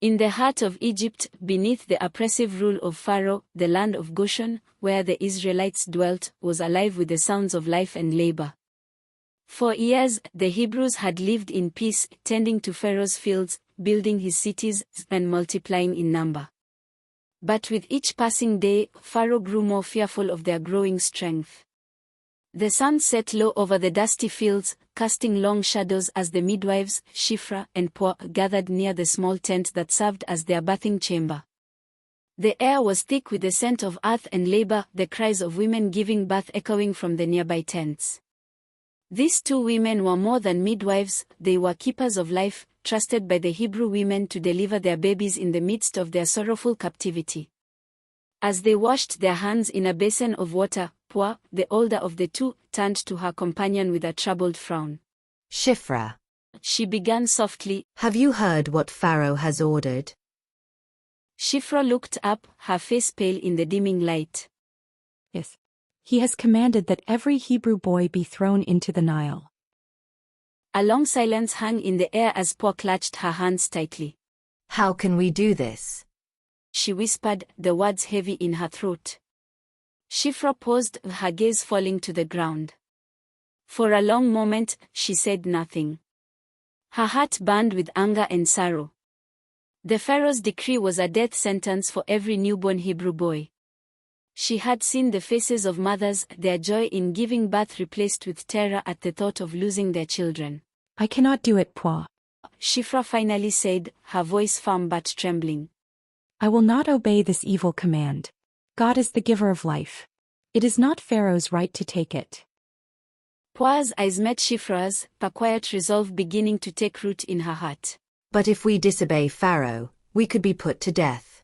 In the heart of Egypt, beneath the oppressive rule of Pharaoh, the land of Goshen, where the Israelites dwelt, was alive with the sounds of life and labor. For years, the Hebrews had lived in peace, tending to Pharaoh's fields, building his cities, and multiplying in number. But with each passing day, Pharaoh grew more fearful of their growing strength. The sun set low over the dusty fields, casting long shadows as the midwives, Shiphrah and Puah, gathered near the small tent that served as their bathing chamber. The air was thick with the scent of earth and labor, the cries of women giving birth echoing from the nearby tents. These two women were more than midwives, they were keepers of life, trusted by the Hebrew women to deliver their babies in the midst of their sorrowful captivity. As they washed their hands in a basin of water, Puah, the older of the two, turned to her companion with a troubled frown. Shiphrah, she began softly, have you heard what Pharaoh has ordered? Shiphrah looked up, her face pale in the dimming light. Yes. He has commanded that every Hebrew boy be thrown into the Nile. A long silence hung in the air as Puah clutched her hands tightly. How can we do this? She whispered, the words heavy in her throat. Shiphrah paused, her gaze falling to the ground. For a long moment, she said nothing. Her heart burned with anger and sorrow. The Pharaoh's decree was a death sentence for every newborn Hebrew boy. She had seen the faces of mothers, their joy in giving birth replaced with terror at the thought of losing their children. I cannot do it, Puah. Shiphrah finally said, her voice firm but trembling. I will not obey this evil command. God is the giver of life. It is not Pharaoh's right to take it. Puah's eyes met Shiphrah's, a quiet resolve beginning to take root in her heart. But if we disobey Pharaoh, we could be put to death.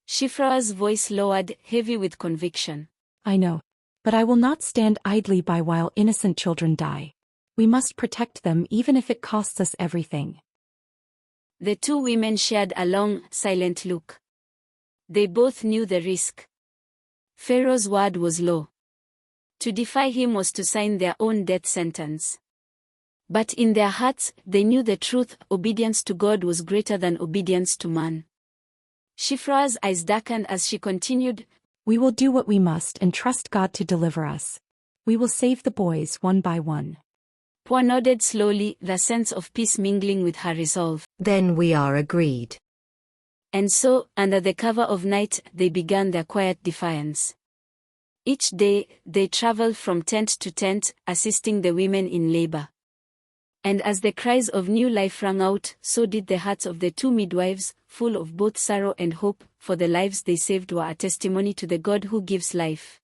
Shiphrah's voice lowered, heavy with conviction. I know. But I will not stand idly by while innocent children die. We must protect them even if it costs us everything. The two women shared a long, silent look. They both knew the risk. Pharaoh's word was law. To defy him was to sign their own death sentence. But in their hearts, they knew the truth, obedience to God was greater than obedience to man. Shiphrah's eyes darkened as she continued, we will do what we must and trust God to deliver us. We will save the boys one by one. Puah nodded slowly, the sense of peace mingling with her resolve. Then we are agreed. And so, under the cover of night, they began their quiet defiance. Each day, they traveled from tent to tent, assisting the women in labor. And as the cries of new life rang out, so did the hearts of the two midwives, full of both sorrow and hope, for the lives they saved were a testimony to the God who gives life.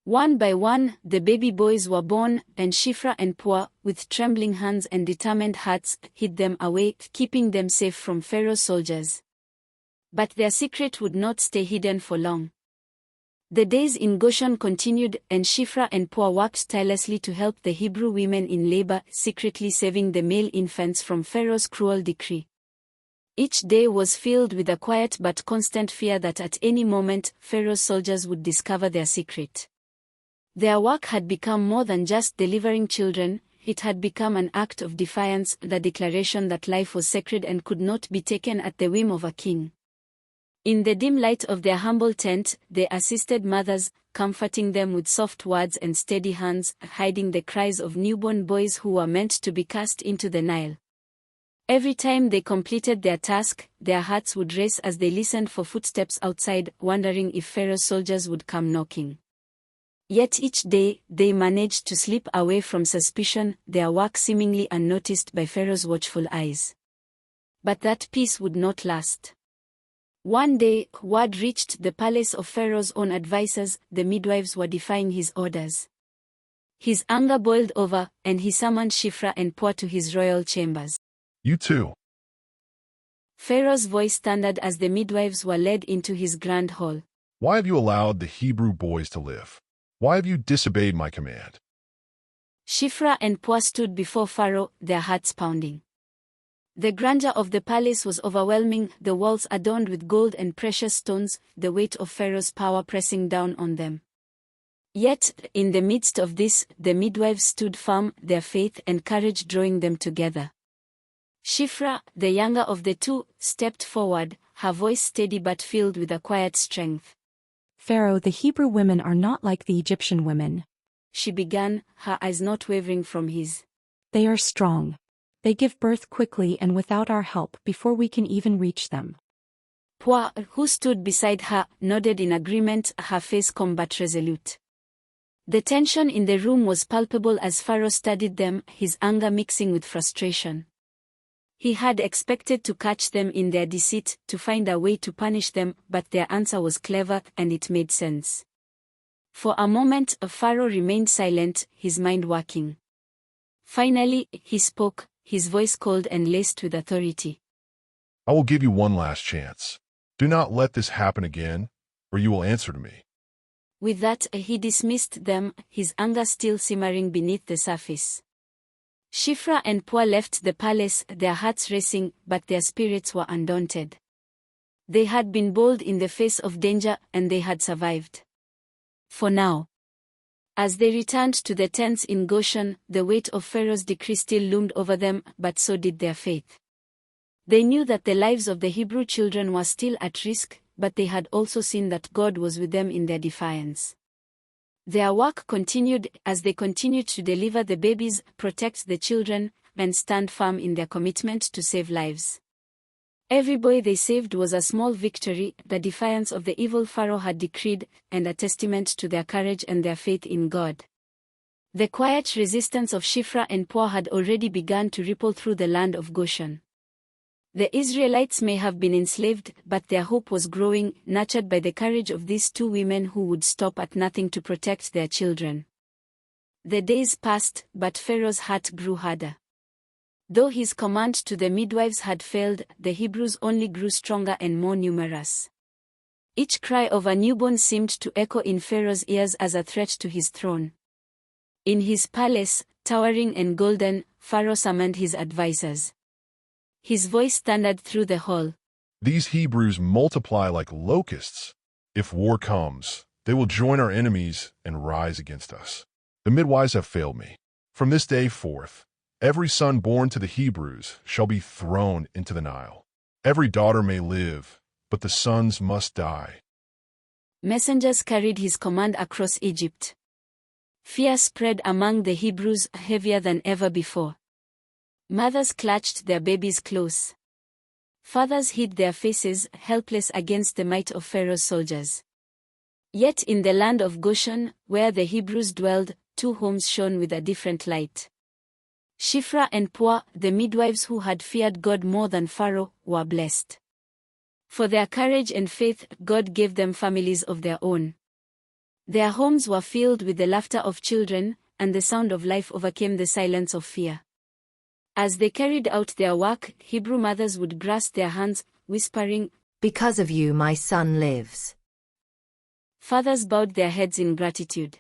One by one, the baby boys were born, and Shiphrah and Puah, with trembling hands and determined hearts, hid them away, keeping them safe from Pharaoh's soldiers. But their secret would not stay hidden for long. The days in Goshen continued, and Shiphrah and Puah worked tirelessly to help the Hebrew women in labor, secretly saving the male infants from Pharaoh's cruel decree. Each day was filled with a quiet but constant fear that at any moment, Pharaoh's soldiers would discover their secret. Their work had become more than just delivering children, it had become an act of defiance, the declaration that life was sacred and could not be taken at the whim of a king. In the dim light of their humble tent, they assisted mothers, comforting them with soft words and steady hands, hiding the cries of newborn boys who were meant to be cast into the Nile. Every time they completed their task, their hearts would race as they listened for footsteps outside, wondering if Pharaoh's soldiers would come knocking. Yet each day, they managed to slip away from suspicion, their work seemingly unnoticed by Pharaoh's watchful eyes. But that peace would not last. One day, word reached the palace of Pharaoh's own advisers, the midwives were defying his orders. His anger boiled over, and he summoned Shiphrah and Puah to his royal chambers. You too. Pharaoh's voice thundered as the midwives were led into his grand hall. Why have you allowed the Hebrew boys to live? Why have you disobeyed my command? Shiphrah and Puah stood before Pharaoh, their hearts pounding. The grandeur of the palace was overwhelming, the walls adorned with gold and precious stones, the weight of Pharaoh's power pressing down on them. Yet, in the midst of this, the midwives stood firm, their faith and courage drawing them together. Shiphrah, the younger of the two, stepped forward, her voice steady but filled with a quiet strength. Pharaoh, the Hebrew women are not like the Egyptian women. She began, her eyes not wavering from his. They are strong. They give birth quickly and without our help before we can even reach them. Puah, who stood beside her, nodded in agreement, her face calm but resolute. The tension in the room was palpable as Pharaoh studied them, his anger mixing with frustration. He had expected to catch them in their deceit, to find a way to punish them, but their answer was clever, and it made sense. For a moment, Pharaoh remained silent, his mind working. Finally, he spoke, his voice cold and laced with authority. I will give you one last chance. Do not let this happen again, or you will answer to me. With that, he dismissed them, his anger still simmering beneath the surface. Shiphrah and Puah left the palace, their hearts racing, but their spirits were undaunted. They had been bold in the face of danger, and they had survived. For now. As they returned to the tents in Goshen, the weight of Pharaoh's decree still loomed over them, but so did their faith. They knew that the lives of the Hebrew children were still at risk, but they had also seen that God was with them in their defiance. Their work continued as they continued to deliver the babies, protect the children, and stand firm in their commitment to save lives. Every boy they saved was a small victory, the defiance of the evil Pharaoh had decreed, and a testament to their courage and their faith in God. The quiet resistance of Shiphrah and Puah had already begun to ripple through the land of Goshen. The Israelites may have been enslaved, but their hope was growing, nurtured by the courage of these two women who would stop at nothing to protect their children. The days passed, but Pharaoh's heart grew harder. Though his command to the midwives had failed, the Hebrews only grew stronger and more numerous. Each cry of a newborn seemed to echo in Pharaoh's ears as a threat to his throne. In his palace, towering and golden, Pharaoh summoned his advisors. His voice thundered through the hall. These Hebrews multiply like locusts. If war comes, they will join our enemies and rise against us. The midwives have failed me. From this day forth, every son born to the Hebrews shall be thrown into the Nile. Every daughter may live, but the sons must die. Messengers carried his command across Egypt. Fear spread among the Hebrews, heavier than ever before. Mothers clutched their babies close. Fathers hid their faces, helpless against the might of Pharaoh's soldiers. Yet in the land of Goshen, where the Hebrews dwelled, two homes shone with a different light. Shiphrah and Puah, the midwives who had feared God more than Pharaoh, were blessed. For their courage and faith, God gave them families of their own. Their homes were filled with the laughter of children, and the sound of life overcame the silence of fear. As they carried out their work, Hebrew mothers would grasp their hands, whispering, Because of you my son lives. Fathers bowed their heads in gratitude.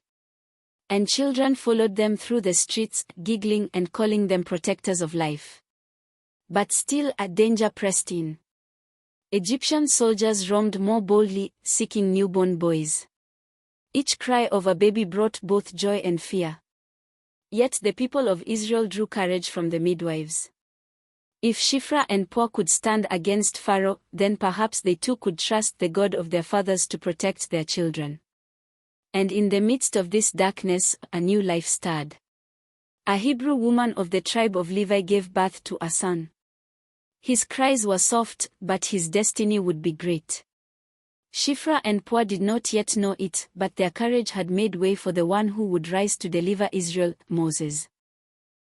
And children followed them through the streets, giggling and calling them protectors of life. But still a danger pressed in. Egyptian soldiers roamed more boldly, seeking newborn boys. Each cry of a baby brought both joy and fear. Yet the people of Israel drew courage from the midwives. If Shiphrah and Puah could stand against Pharaoh, then perhaps they too could trust the God of their fathers to protect their children. And in the midst of this darkness, a new life stirred. A Hebrew woman of the tribe of Levi gave birth to a son. His cries were soft, but his destiny would be great. Shiphrah and Puah did not yet know it, but their courage had made way for the one who would rise to deliver Israel, Moses.